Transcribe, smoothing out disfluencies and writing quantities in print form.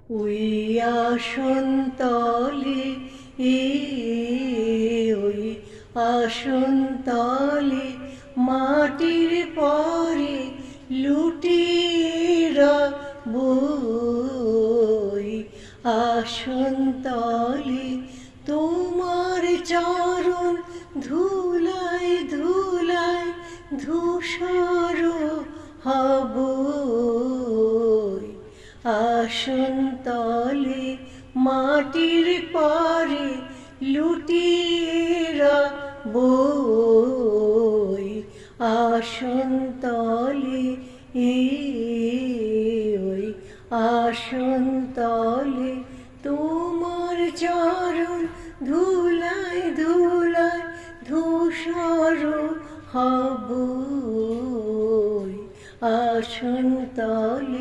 ওই আসনতলে ওই আসনতলে মাটির পরে লুটিরা বই আসনতলে তোমার চরণ ধুলায় ধুলায় ধূসর হবই আসনতলে মাটির পরে লুটিরা বই আসনতলে ওই আসনতলে তোমার চরণ ধুলায় ধুলায় ধূসর হবই আসনতলে